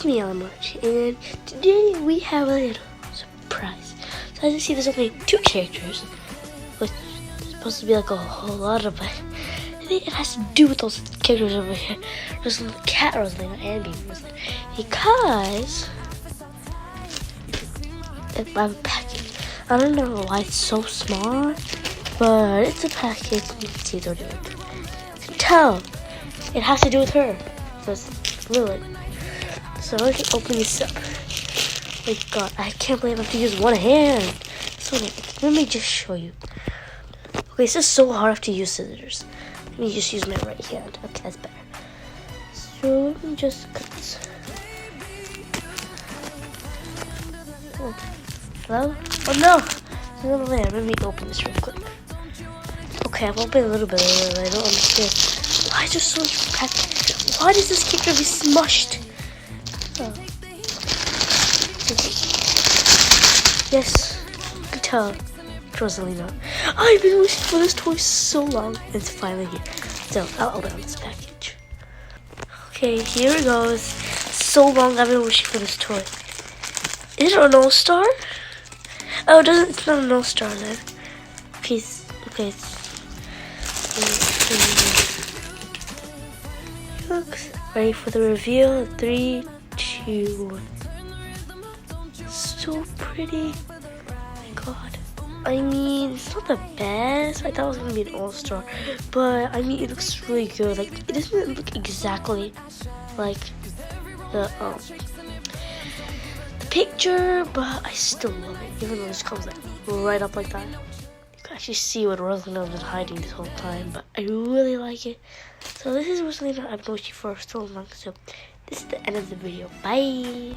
me, Ellen March, and today we have a little surprise. So as you see, there's only 2 characters, which is supposed to be like a whole lot of, but I think it has to do with those characters over here. There's a cat Rosalina and baby Rosalina, because it's my package. I don't know why it's so small, but it's a package. You can see it's already open. You can tell it has to do with her. So it's Lily. So I can open this up. Oh my god, I can't believe I have to use one hand. So let me just show you. Okay, it's just so hard I have to use scissors. Let me just use my right hand. Okay, that's better. So let me just cut this. Oh, hello? Oh no! There's another layer. Let me open this real quick. Okay, I've opened a little bit of it. I don't understand. Why is there so much packaging? Why does this character be smushed? Oh. Yes, you can tell. Rosalina. I've been wishing for this toy so long. It's finally here. So I'll open up this package. Okay, here it goes. So long I've been wishing for this toy. Is it an all-star? Oh, it's not an all-star then. Okay, okay. Looks ready for the reveal. 3, 2, 1. So pretty. Oh my god. I mean, it's not the best. I thought it was gonna be an all-star, but I mean, it looks really good. Like, it doesn't look exactly like the picture, but I still love it. Even though this comes like right up like that, you can actually see what Rosalina has been hiding this whole time. But I really like it. So this is Rosalina I've been wishing for so long. So this is the end of the video. Bye.